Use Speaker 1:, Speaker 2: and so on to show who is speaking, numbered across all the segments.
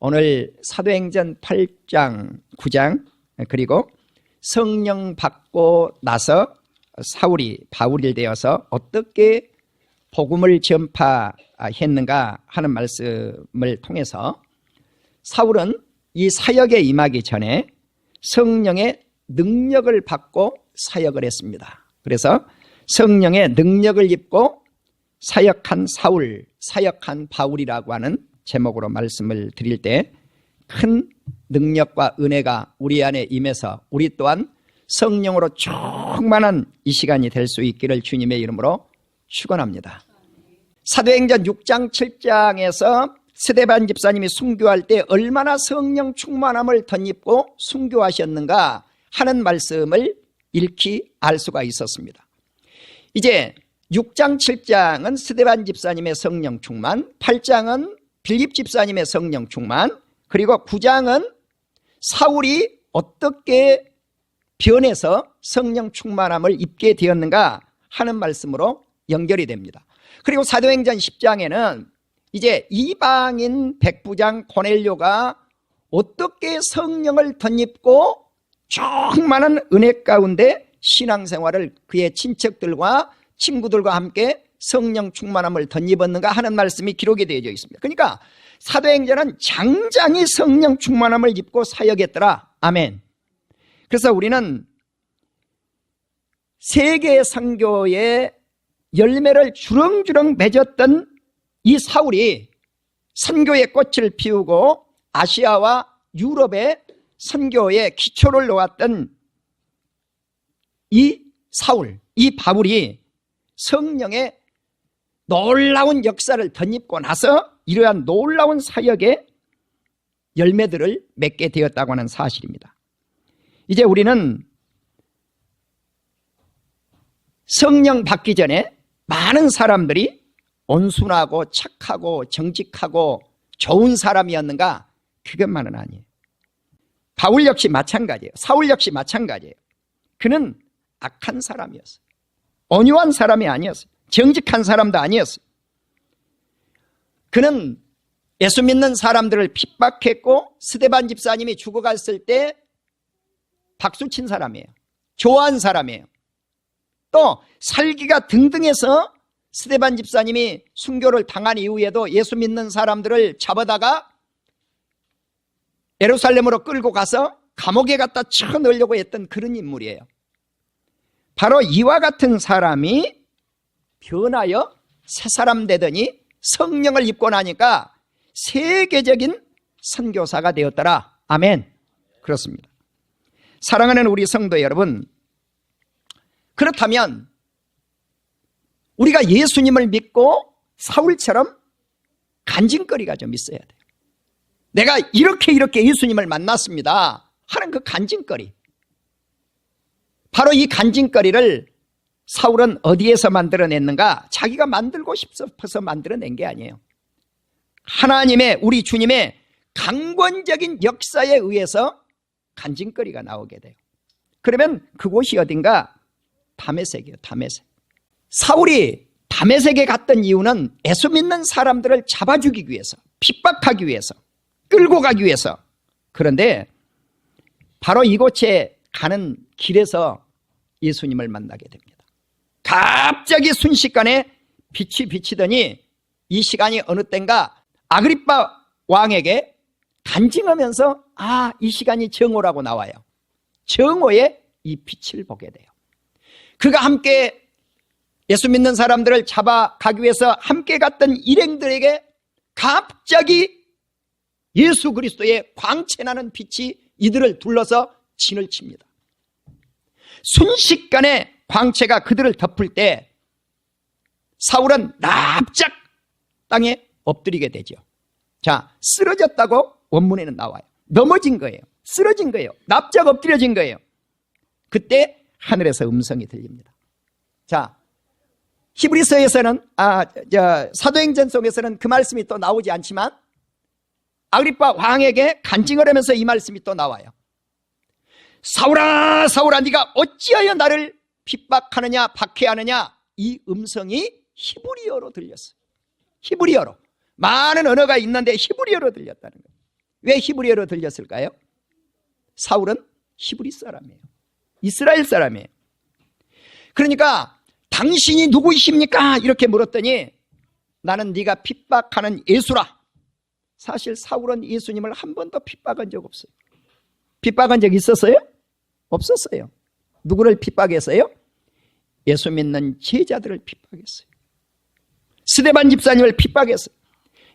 Speaker 1: 오늘 사도행전 8장, 9장 그리고 성령 받고 나서 바울이 되어서 어떻게 복음을 전파했는가 하는 말씀을 통해서 사울은 이 사역에 임하기 전에 성령의 능력을 받고 사역을 했습니다. 그래서 성령의 능력을 입고 사역한 사울, 사역한 바울이라고 하는 제목으로 말씀을 드릴 때 큰 능력과 은혜가 우리 안에 임해서 우리 또한 성령으로 충만한 이 시간이 될 수 있기를 주님의 이름으로 축원합니다. 사도행전 6장 7장에서 스데반 집사님이 순교할 때 얼마나 성령 충만함을 덧입고 순교하셨는가 하는 말씀을 읽히 알 수가 있었습니다. 이제 6장 7장은 스데반 집사님의 성령 충만, 8장은 빌립 집사님의 성령 충만, 그리고 9장은 사울이 어떻게 변해서 성령 충만함을 입게 되었는가 하는 말씀으로 연결이 됩니다. 그리고 사도행전 10장에는 이제 이방인 백부장 고넬료가 어떻게 성령을 덧입고 충만한 은혜 가운데 신앙생활을 그의 친척들과 친구들과 함께 성령 충만함을 덧입었는가 하는 말씀이 기록이 되어 있습니다. 그러니까 사도행전은 장장히 성령 충만함을 입고 사역했더라. 아멘. 그래서 우리는 세계 선교의 열매를 주렁주렁 맺었던 이 사울이 선교의 꽃을 피우고 아시아와 유럽의 선교의 기초를 놓았던 이 사울, 이 바울이 성령의 놀라운 역사를 덧입고 나서 이러한 놀라운 사역의 열매들을 맺게 되었다고 하는 사실입니다. 이제 우리는 성령 받기 전에 많은 사람들이 온순하고 착하고 정직하고 좋은 사람이었는가? 그것만은 아니에요. 바울 역시 마찬가지예요. 사울 역시 마찬가지예요. 그는 악한 사람이었어요. 온유한 사람이 아니었어요. 정직한 사람도 아니었어요. 그는 예수 믿는 사람들을 핍박했고 스데반 집사님이 죽어갔을 때 박수친 사람이에요. 좋아한 사람이에요. 또 살기가 등등해서 스데반 집사님이 순교를 당한 이후에도 예수 믿는 사람들을 잡아다가 예루살렘으로 끌고 가서 감옥에 갖다 쳐넣으려고 했던 그런 인물이에요. 바로 이와 같은 사람이 변하여 새 사람 되더니 성령을 입고 나니까 세계적인 선교사가 되었더라. 아멘. 그렇습니다. 사랑하는 우리 성도 여러분, 그렇다면 우리가 예수님을 믿고 사울처럼 간증거리가 좀 있어야 돼요. 내가 이렇게 예수님을 만났습니다 하는 그 간증거리. 바로 이 간증거리를 사울은 어디에서 만들어냈는가? 자기가 만들고 싶어서 만들어낸 게 아니에요. 하나님의, 우리 주님의 강권적인 역사에 의해서 간증거리가 나오게 돼요. 그러면 그곳이 어딘가? 다메섹이에요. 다메섹. 사울이 다메섹에 갔던 이유는 예수 믿는 사람들을 잡아 죽이기 위해서, 핍박하기 위해서, 끌고 가기 위해서. 그런데 바로 이곳에 가는 길에서 예수님을 만나게 됩니다. 갑자기 순식간에 빛이 비치더니 이 시간이 어느 때인가 아그리빠 왕에게 간증하면서 이 시간이 정오라고 나와요. 정오에 이 빛을 보게 돼요. 그가 함께 예수 믿는 사람들을 잡아가기 위해서 함께 갔던 일행들에게 갑자기 예수 그리스도의 광채나는 빛이 이들을 둘러서 진을 칩니다. 순식간에 광채가 그들을 덮을 때 사울은 납작 땅에 엎드리게 되죠. 자, 쓰러졌다고 원문에는 나와요. 넘어진 거예요. 쓰러진 거예요. 납작 엎드려진 거예요. 그때 하늘에서 음성이 들립니다. 자, 히브리서에서는 사도행전 속에서는 그 말씀이 또 나오지 않지만 아그리빠 왕에게 간증을 하면서 이 말씀이 또 나와요. 사울아 사울아 네가 어찌하여 나를 핍박하느냐 박해하느냐. 이 음성이 히브리어로 들렸어요. 히브리어로. 많은 언어가 있는데 히브리어로 들렸다는 거예요. 왜 히브리어로 들렸을까요? 사울은 히브리 사람이에요. 이스라엘 사람이에요. 그러니까 당신이 누구이십니까? 이렇게 물었더니 나는 네가 핍박하는 예수라. 사실 사울은 예수님을 한 번도 핍박한 적 없어요. 핍박한 적 있었어요? 없었어요. 누구를 핍박했어요? 예수 믿는 제자들을 핍박했어요. 스데반 집사님을 핍박했어요.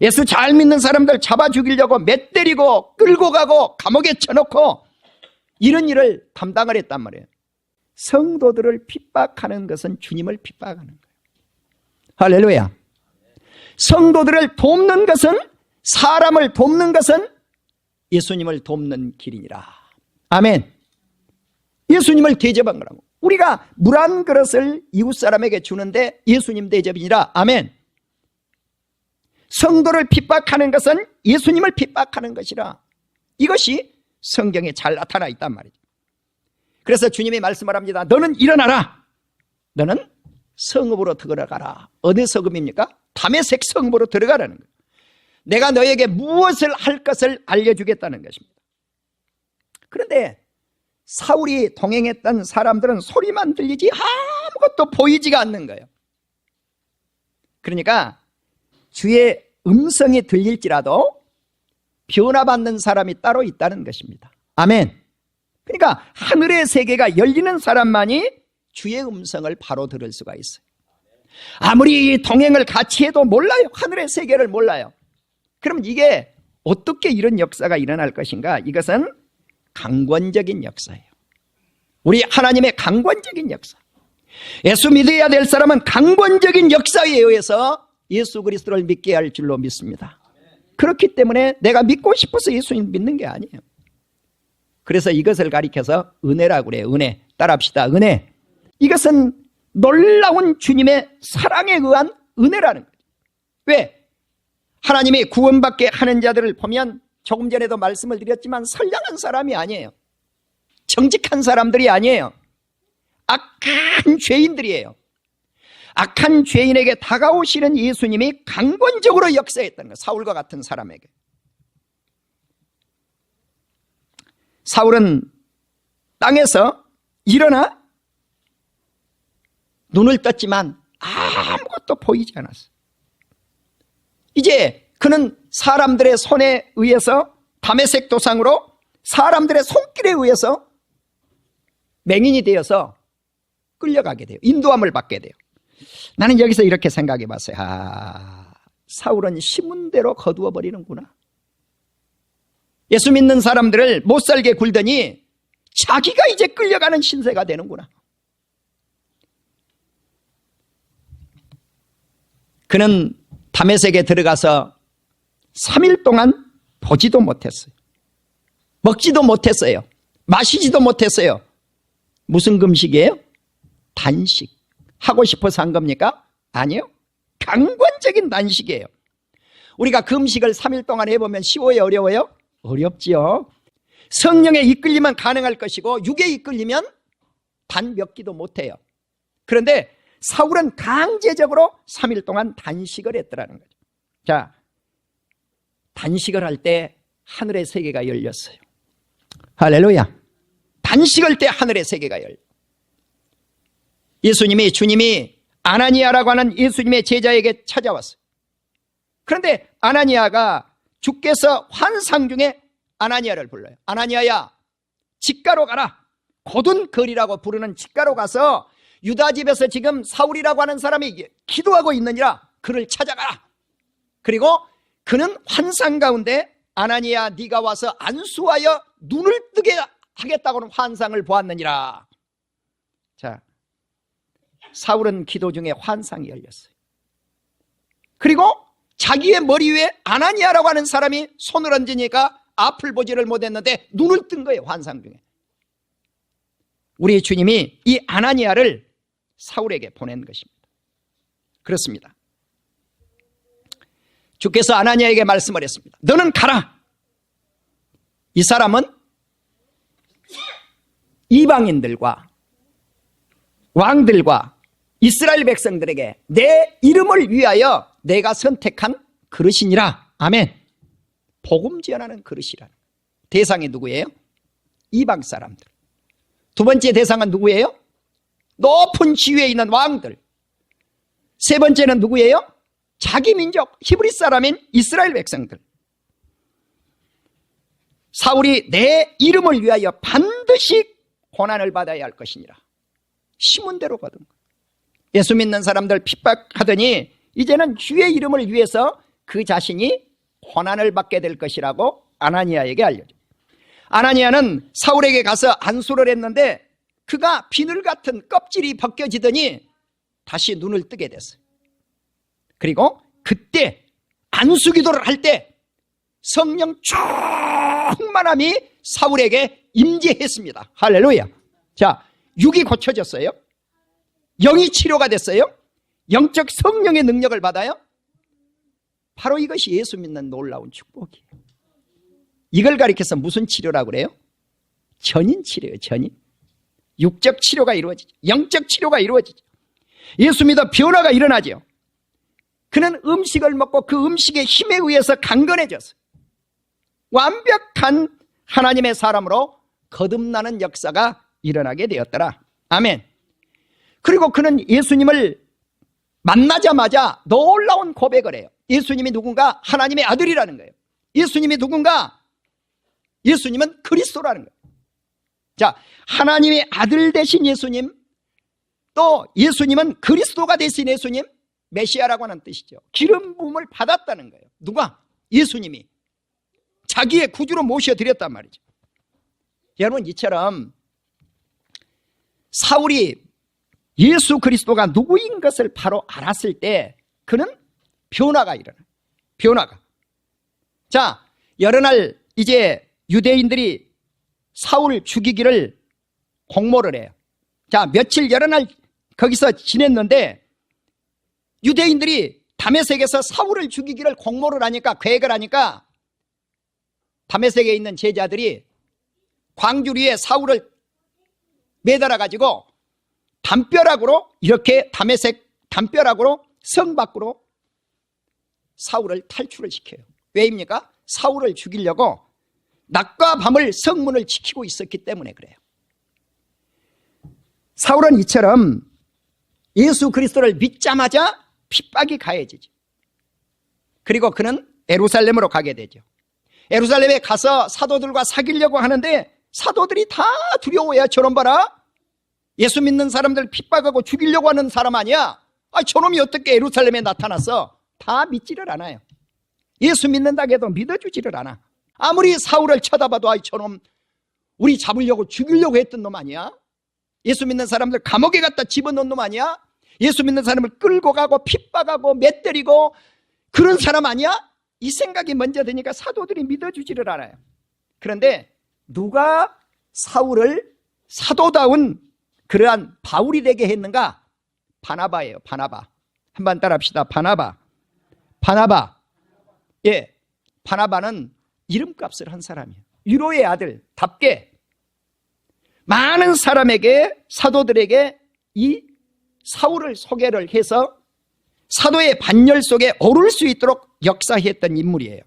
Speaker 1: 예수 잘 믿는 사람들 잡아 죽이려고 맷 때리고 끌고 가고 감옥에 쳐놓고 이런 일을 담당을 했단 말이에요. 성도들을 핍박하는 것은 주님을 핍박하는 거예요. 할렐루야. 성도들을 돕는 것은, 사람을 돕는 것은 예수님을 돕는 길이니라. 아멘. 예수님을 대접한 거라고. 우리가 물 한 그릇을 이웃 사람에게 주는데 예수님 대접이니라. 아멘. 성도를 핍박하는 것은 예수님을 핍박하는 것이라. 이것이 성경에 잘 나타나 있단 말이죠. 그래서 주님이 말씀을 합니다. 너는 일어나라. 너는 성읍으로 들어가라. 어느 성읍입니까? 다메섹 성읍으로 들어가라는 거예요. 내가 너에게 무엇을 할 것을 알려주겠다는 것입니다. 그런데 사울이 동행했던 사람들은 소리만 들리지 아무것도 보이지가 않는 거예요. 그러니까 주의 음성이 들릴지라도 변화받는 사람이 따로 있다는 것입니다. 아멘. 그러니까 하늘의 세계가 열리는 사람만이 주의 음성을 바로 들을 수가 있어요. 아무리 동행을 같이 해도 몰라요. 하늘의 세계를 몰라요. 그럼 이게 어떻게 이런 역사가 일어날 것인가? 이것은 강권적인 역사예요. 우리 하나님의 강권적인 역사. 예수 믿어야 될 사람은 강권적인 역사에 의해서 예수 그리스도를 믿게 할 줄로 믿습니다. 그렇기 때문에 내가 믿고 싶어서 예수님 믿는 게 아니에요. 그래서 이것을 가리켜서 은혜라고 그래요. 은혜. 따라합시다. 은혜. 이것은 놀라운 주님의 사랑에 의한 은혜라는 거예요. 왜? 하나님이 구원받게 하는 자들을 보면 조금 전에도 말씀을 드렸지만 선량한 사람이 아니에요. 정직한 사람들이 아니에요. 악한 죄인들이에요. 악한 죄인에게 다가오시는 예수님이 강권적으로 역사했다는 거예요. 사울과 같은 사람에게. 사울은 땅에서 일어나 눈을 떴지만 아무것도 보이지 않았어요. 이제 그는 사람들의 손에 의해서 다메섹 도상으로 사람들의 손길에 의해서 맹인이 되어서 끌려가게 돼요. 인도함을 받게 돼요. 나는 여기서 이렇게 생각해 봤어요. 사울은 심은 대로 거두어 버리는구나. 예수 믿는 사람들을 못 살게 굴더니 자기가 이제 끌려가는 신세가 되는구나. 그는 다메섹에 들어가서 3일 동안 보지도 못했어요. 먹지도 못했어요. 마시지도 못했어요. 무슨 금식이에요? 단식. 하고 싶어서 한 겁니까? 아니요. 강권적인 단식이에요. 우리가 금식을 3일 동안 해보면 쉬워요? 어려워요? 어렵지요. 성령에 이끌리면 가능할 것이고 육에 이끌리면 단 몇 끼도 못해요. 그런데 사울은 강제적으로 3일 동안 단식을 했더라는 거죠. 자, 단식을 할 때 하늘의 세계가 열렸어요. 할렐루야. 단식할 때 하늘의 세계가 열려요. 주님이 아나니아라고 하는 예수님의 제자에게 찾아왔어요. 그런데 아나니아가 주께서 환상 중에 아나니아를 불러요. 아나니아야, 직가로 가라. 곧은 거리라고 부르는 직가로 가서 유다 집에서 지금 사울이라고 하는 사람이 기도하고 있느니라. 그를 찾아가라. 그리고 그는 환상 가운데 아나니아 네가 와서 안수하여 눈을 뜨게 하겠다고는 환상을 보았느니라. 자, 사울은 기도 중에 환상이 열렸어요. 그리고 자기의 머리 위에 아나니아라고 하는 사람이 손을 얹으니까 앞을 보지를 못했는데 눈을 뜬 거예요. 환상 중에. 우리 주님이 이 아나니아를 사울에게 보낸 것입니다. 그렇습니다. 주께서 아나니아에게 말씀을 했습니다. 너는 가라. 이 사람은 이방인들과 왕들과 이스라엘 백성들에게 내 이름을 위하여 내가 선택한 그릇이니라. 아멘. 복음 전하는 그릇이라는. 대상이 누구예요? 이방 사람들. 두 번째 대상은 누구예요? 높은 지위에 있는 왕들. 세 번째는 누구예요? 자기 민족, 히브리 사람인 이스라엘 백성들. 사울이 내 이름을 위하여 반드시 고난을 받아야 할 것이니라. 심은 대로 거둔 거예요. 예수 믿는 사람들 핍박하더니 이제는 주의 이름을 위해서 그 자신이 고난을 받게 될 것이라고 아나니아에게 알려줘요. 아나니아는 사울에게 가서 안수를 했는데 그가 비늘 같은 껍질이 벗겨지더니 다시 눈을 뜨게 됐어요. 그리고 그때 안수기도를 할 때 성령 충만함이 사울에게 임재했습니다. 할렐루야. 자, 육이 고쳐졌어요. 영이 치료가 됐어요. 영적 성령의 능력을 받아요. 바로 이것이 예수 믿는 놀라운 축복이에요. 이걸 가리켜서 무슨 치료라고 그래요? 전인 치료예요. 전인. 육적 치료가 이루어지죠. 영적 치료가 이루어지죠. 예수 믿어 변화가 일어나죠. 그는 음식을 먹고 그 음식의 힘에 의해서 강건해졌어요. 완벽한 하나님의 사람으로 거듭나는 역사가 일어나게 되었더라. 아멘. 그리고 그는 예수님을 만나자마자 놀라운 고백을 해요. 예수님이 누군가? 하나님의 아들이라는 거예요. 예수님이 누군가? 예수님은 그리스도라는 거예요. 자, 하나님의 아들 되신 예수님, 또 예수님은 그리스도가 되신 예수님, 메시아라고 하는 뜻이죠. 기름 부음을 받았다는 거예요. 누가? 예수님이 자기의 구주로 모셔드렸단 말이죠. 여러분, 이처럼 사울이 예수 그리스도가 누구인 것을 바로 알았을 때 그는 변화가 일어나요. 변화가. 자, 여러 날 이제 유대인들이 사울 죽이기를 공모를 해요. 자, 며칠 여러 날 거기서 지냈는데 유대인들이 다메섹에서 사울을 죽이기를 공모를 하니까, 계획을 하니까 다메섹에 있는 제자들이 광주 위에 사울을 매달아 가지고 담벼락으로, 이렇게 다메섹 담벼락으로 성 밖으로 사울을 탈출을 시켜요. 왜입니까? 사울을 죽이려고 낮과 밤을 성문을 지키고 있었기 때문에 그래요. 사울은 이처럼 예수 그리스도를 믿자마자 핍박이 가해지죠. 그리고 그는 예루살렘으로 가게 되죠. 예루살렘에 가서 사도들과 사귀려고 하는데 사도들이 다 두려워해요. 저놈 봐라, 예수 믿는 사람들 핍박하고 죽이려고 하는 사람 아니야? 저놈이 어떻게 예루살렘에 나타났어? 다 믿지를 않아요. 예수 믿는다고 해도 믿어주지를 않아. 아무리 사울을 쳐다봐도 저놈 우리 잡으려고 죽이려고 했던 놈 아니야? 예수 믿는 사람들 감옥에 갖다 집어넣은 놈 아니야? 예수 믿는 사람을 끌고 가고 핍박하고 맷때리고 그런 사람 아니야? 이 생각이 먼저 드니까 사도들이 믿어주지를 않아요. 그런데 누가 사울을 사도다운 그러한 바울이 되게 했는가? 바나바예요. 바나바. 한번 따라합시다. 바나바. 바나바. 예, 바나바는 이름값을 한 사람이에요. 유로의 아들답게 많은 사람에게, 사도들에게 이 사울을 소개를 해서 사도의 반열 속에 오를 수 있도록 역사했던 인물이에요.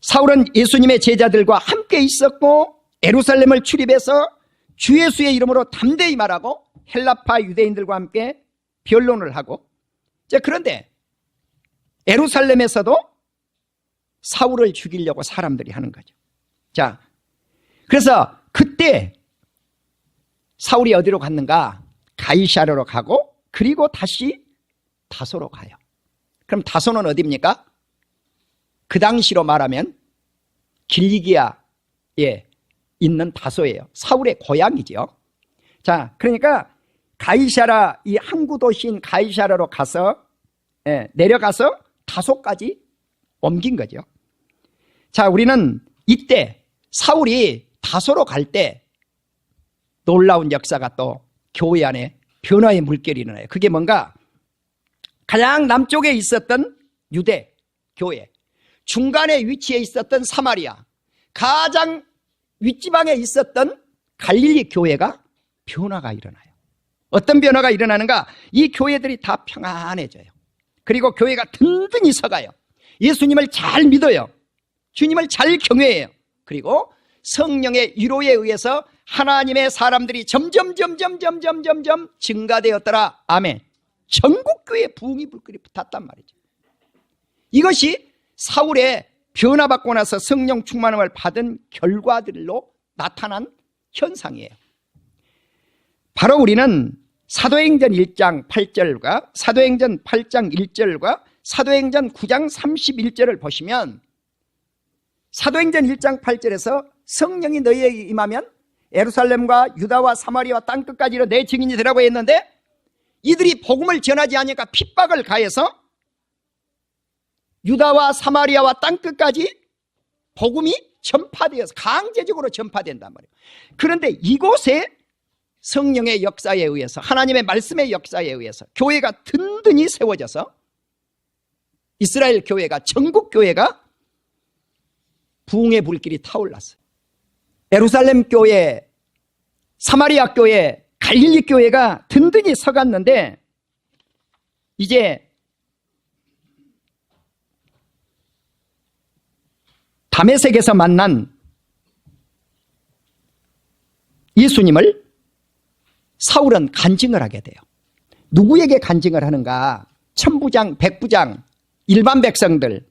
Speaker 1: 사울은 예수님의 제자들과 함께 있었고 예루살렘을 출입해서 주 예수의 이름으로 담대히 말하고 헬라파 유대인들과 함께 변론을 하고, 그런데 예루살렘에서도 사울을 죽이려고 사람들이 하는 거죠. 자, 그래서 그때 사울이 어디로 갔는가? 가이사랴로 가고 그리고 다시 다소로 가요. 그럼 다소는 어디입니까? 그 당시로 말하면 길리기아에 있는 다소예요. 사울의 고향이죠. 자, 그러니까 가이사랴, 이 항구 도시인 가이사랴로 가서 내려가서 다소까지 옮긴 거죠. 자, 우리는 이때 사울이 다소로 갈 때 놀라운 역사가 또 교회 안에 변화의 물결이 일어나요. 그게 뭔가? 가장 남쪽에 있었던 유대 교회, 중간에 위치해 있었던 사마리아, 가장 윗지방에 있었던 갈릴리 교회가 변화가 일어나요. 어떤 변화가 일어나는가? 이 교회들이 다 평안해져요. 그리고 교회가 든든히 서가요. 예수님을 잘 믿어요. 주님을 잘 경외해요. 그리고 성령의 위로에 의해서 하나님의 사람들이 점점 증가되었더라. 아멘. 전국교회에 부흥이 불길이 붙었단 말이죠. 이것이 사울의 변화받고 나서 성령 충만함을 받은 결과들로 나타난 현상이에요. 바로 우리는 사도행전 1장 8절과 사도행전 8장 1절과 사도행전 9장 31절을 보시면 사도행전 1장 8절에서 성령이 너희에게 임하면 예루살렘과 유다와 사마리아와 땅끝까지 내 증인이 되라고 했는데 이들이 복음을 전하지 않으니까 핍박을 가해서 유다와 사마리아와 땅끝까지 복음이 전파되어서 강제적으로 전파된단 말이에요. 그런데 이곳에 성령의 역사에 의해서 하나님의 말씀의 역사에 의해서 교회가 든든히 세워져서 이스라엘 교회가 전국 교회가 부흥의 불길이 타올랐어요. 예루살렘 교회, 사마리아 교회, 갈릴리 교회가 든든히 서갔는데 이제 다메섹에서 만난 예수님을 사울은 간증을 하게 돼요. 누구에게 간증을 하는가? 천부장, 백부장, 일반 백성들,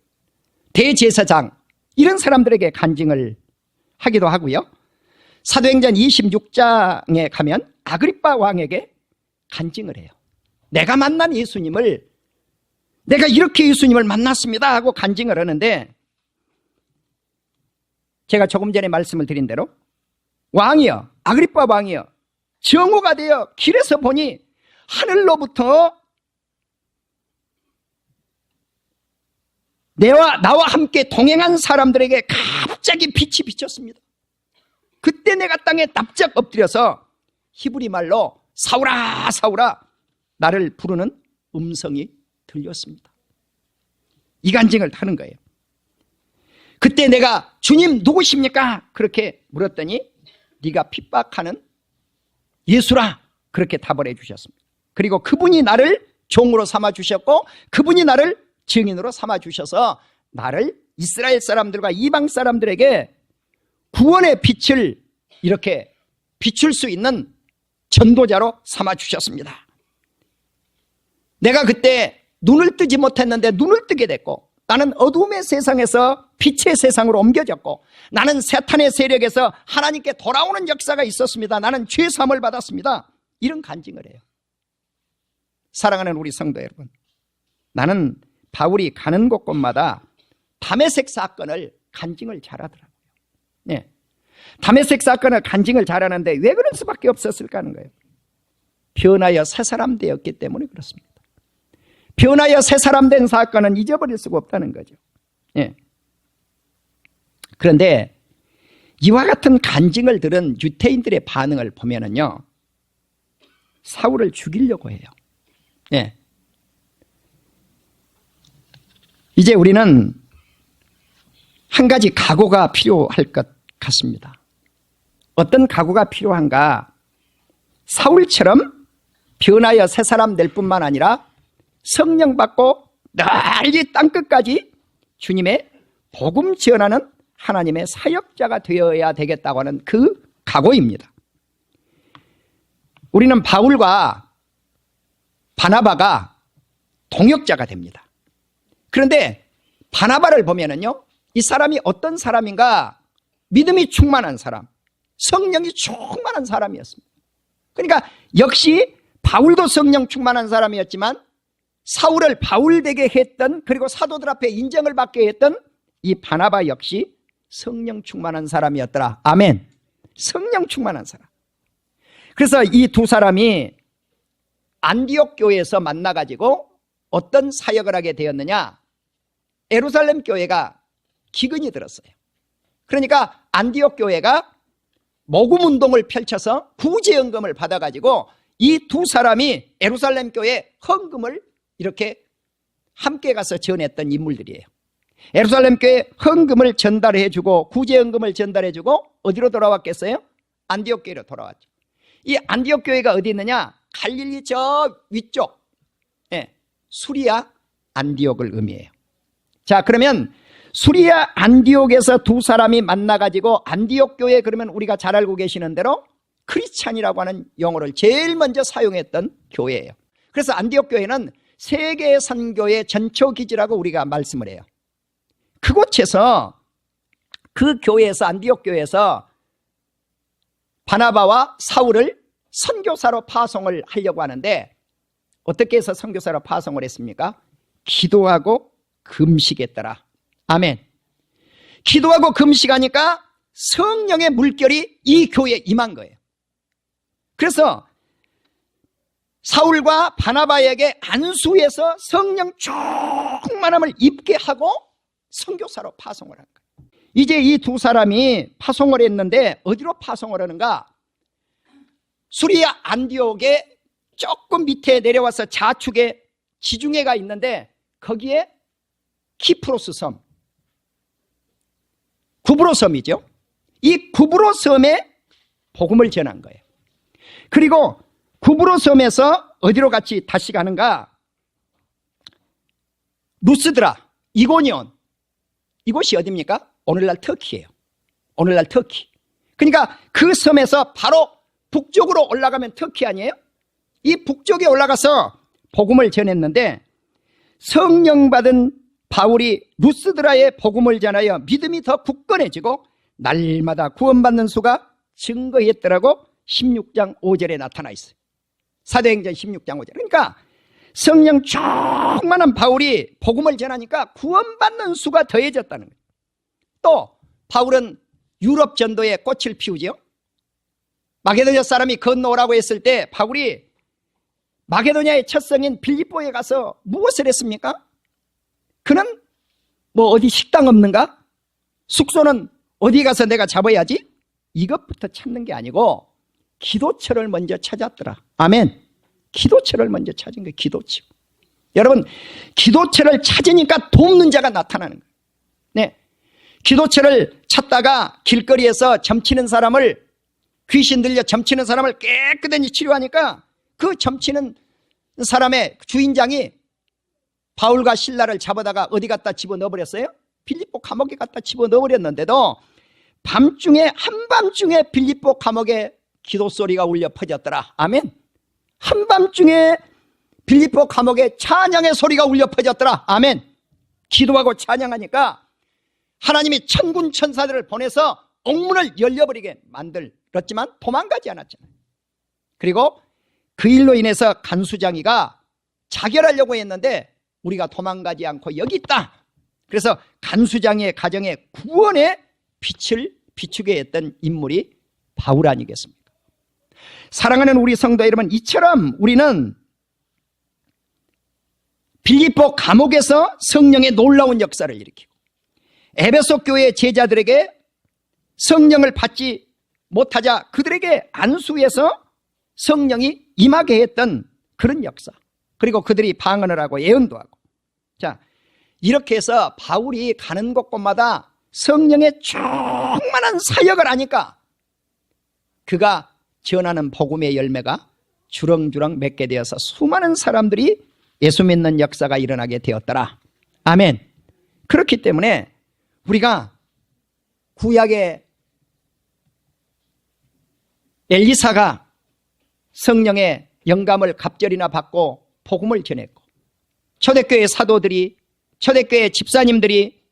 Speaker 1: 대제사장 이런 사람들에게 간증을 하기도 하고요. 사도행전 26장에 가면 아그리빠 왕에게 간증을 해요. 내가 만난 예수님을, 내가 이렇게 예수님을 만났습니다 하고 간증을 하는데 제가 조금 전에 말씀을 드린 대로 왕이여, 아그리빠 왕이여, 정오가 되어 길에서 보니 하늘로부터 나와 함께 동행한 사람들에게 갑자기 빛이 비쳤습니다. 그때 내가 땅에 납작 엎드려서 히브리 말로 사울아 사울아 나를 부르는 음성이 들렸습니다. 이 간증을 하는 거예요. 그때 내가 주님 누구십니까? 그렇게 물었더니 네가 핍박하는 예수라 그렇게 답을 해주셨습니다. 그리고 그분이 나를 종으로 삼아주셨고 그분이 나를 증인으로 삼아주셔서 나를 이스라엘 사람들과 이방 사람들에게 구원의 빛을 이렇게 비출 수 있는 전도자로 삼아주셨습니다. 내가 그때 눈을 뜨지 못했는데 눈을 뜨게 됐고 나는 어둠의 세상에서 빛의 세상으로 옮겨졌고 나는 사탄의 세력에서 하나님께 돌아오는 역사가 있었습니다. 나는 죄 사함을 받았습니다. 이런 간증을 해요. 사랑하는 우리 성도 여러분, 나는 바울이 가는 곳곳마다 다메섹 사건을 간증을 잘하더라고요. 네. 다메섹 사건을 간증을 잘하는데 왜 그럴 수밖에 없었을까 하는 거예요. 변하여 새 사람 되었기 때문에 그렇습니다. 변하여 새 사람 된 사건은 잊어버릴 수가 없다는 거죠. 예. 그런데 이와 같은 간증을 들은 유대인들의 반응을 보면은요, 사울을 죽이려고 해요. 예. 이제 우리는 한 가지 각오가 필요할 것 같습니다. 어떤 각오가 필요한가? 사울처럼 변하여 새 사람 될 뿐만 아니라 성령 받고 널리 땅끝까지 주님의 복음 전하는 하나님의 사역자가 되어야 되겠다고 하는 그 각오입니다. 우리는 바울과 바나바가 동역자가 됩니다. 그런데 바나바를 보면은요, 이 사람이 어떤 사람인가? 믿음이 충만한 사람, 성령이 충만한 사람이었습니다. 그러니까 역시 바울도 성령 충만한 사람이었지만 사울을 바울되게 했던, 그리고 사도들 앞에 인정을 받게 했던 이 바나바 역시 성령 충만한 사람이었더라. 아멘. 성령 충만한 사람. 그래서 이 두 사람이 안디옥 교회에서 만나가지고 어떤 사역을 하게 되었느냐? 예루살렘 교회가 기근이 들었어요. 그러니까 안디옥 교회가 모금운동을 펼쳐서 구제연금을 받아가지고 이 두 사람이 예루살렘 교회 헌금을 이렇게 함께 가서 전했던 인물들이에요. 예루살렘 교회 헌금을 전달해주고 구제연금을 전달해주고 어디로 돌아왔겠어요? 안디옥 교회로 돌아왔죠. 이 안디옥 교회가 어디 있느냐? 갈릴리 저 위쪽, 수리아 안디옥을 의미해요. 자, 그러면 수리아 안디옥에서 두 사람이 만나가지고 안디옥 교회, 그러면 우리가 잘 알고 계시는 대로 크리스찬이라고 하는 용어를 제일 먼저 사용했던 교회예요. 그래서 안디옥 교회는 세계 선교의 전초기지라고 우리가 말씀을 해요. 그곳에서, 그 교회에서, 안디옥 교회에서 바나바와 사울을 선교사로 파송을 하려고 하는데, 어떻게 해서 선교사로 파송을 했습니까? 기도하고 금식했더라. 아멘. 기도하고 금식하니까 성령의 물결이 이 교회에 임한 거예요. 그래서 사울과 바나바에게 안수해서 성령 충만함을 입게 하고 선교사로 파송을 한 거예요. 이제 이 두 사람이 파송을 했는데 어디로 파송을 하는가? 수리아 안디옥의 조금 밑에 내려와서 좌측에 지중해가 있는데 거기에 키프로스 섬, 구브로 섬이죠. 이 구브로 섬에 복음을 전한 거예요. 그리고 구브로 섬에서 어디로 같이 다시 가는가? 루스드라, 이고니온, 이곳이 어디입니까? 오늘날 터키예요. 오늘날 터키. 그러니까 그 섬에서 바로 북쪽으로 올라가면 터키 아니에요? 이 북쪽에 올라가서 복음을 전했는데, 성령 받은 바울이 루스드라에 복음을 전하여 믿음이 더 굳건해지고 날마다 구원받는 수가 증거했더라고 16장 5절에 나타나 있어요. 사도행전 16장 5절. 그러니까 성령 충만한 바울이 복음을 전하니까 구원받는 수가 더해졌다는 거예요. 또 바울은 유럽 전도에 꽃을 피우죠. 마게도냐 사람이 건너오라고 했을 때 바울이 마게도냐의 첫 성인 빌립보에 가서 무엇을 했습니까? 그는 뭐 어디 식당 없는가? 숙소는 어디 가서 내가 잡아야지? 이것부터 찾는 게 아니고 기도처를 먼저 찾았더라. 아멘. 기도처를 먼저 찾은 거예요. 기도처. 여러분, 기도처를 찾으니까 돕는 자가 나타나는 거예요. 네. 기도처를 찾다가 길거리에서 점치는 사람을, 귀신 들려 점치는 사람을 깨끗이 치료하니까 그 점치는 사람의 주인장이 바울과 실라를 잡아다가 어디 갖다 집어넣어버렸어요? 빌립보 감옥에 갖다 집어넣어버렸는데도 밤중에, 한밤중에 빌립보 감옥에 기도 소리가 울려 퍼졌더라. 아멘. 한밤중에 빌립보 감옥에 찬양의 소리가 울려 퍼졌더라. 아멘. 기도하고 찬양하니까 하나님이 천군 천사들을 보내서 옥문을 열려버리게 만들었지만 도망가지 않았잖아요. 그리고 그 일로 인해서 간수장이가 자결하려고 했는데 우리가 도망가지 않고 여기 있다. 그래서 간수장의 가정에 구원의 빛을 비추게 했던 인물이 바울 아니겠습니까? 사랑하는 우리 성도 여러분, 이처럼 우리는 빌립보 감옥에서 성령의 놀라운 역사를 일으키고 에베소 교회 제자들에게 성령을 받지 못하자 그들에게 안수해서 성령이 임하게 했던 그런 역사, 그리고 그들이 방언을 하고 예언도 하고, 자, 이렇게 해서 바울이 가는 곳곳마다 성령의 충만한 사역을 하니까 그가 전하는 복음의 열매가 주렁주렁 맺게 되어서 수많은 사람들이 예수 믿는 역사가 일어나게 되었더라. 아멘. 그렇기 때문에 우리가 구약의 엘리사가 성령의 영감을 갑절이나 받고 복음을 전했고, 초대교회 사도들이, 초대교회 집사님들이,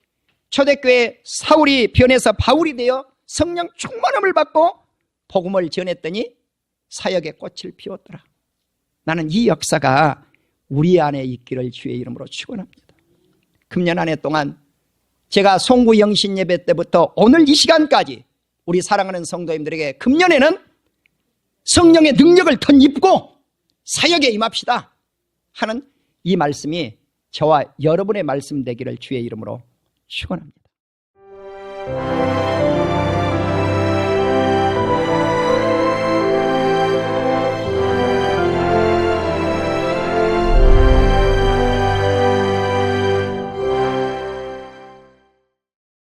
Speaker 1: 초대교회 사울이 변해서 바울이 되어 성령 충만함을 받고 복음을 전했더니 사역의 꽃을 피웠더라. 나는 이 역사가 우리 안에 있기를 주의 이름으로 축원합니다. 금년 한 해 동안 제가 송구 영신 예배 때부터 오늘 이 시간까지 우리 사랑하는 성도님들에게 금년에는 성령의 능력을 덧입고 사역에 임합시다 하는 이 말씀이 저와 여러분의 말씀 되기를 주의 이름으로 축원합니다.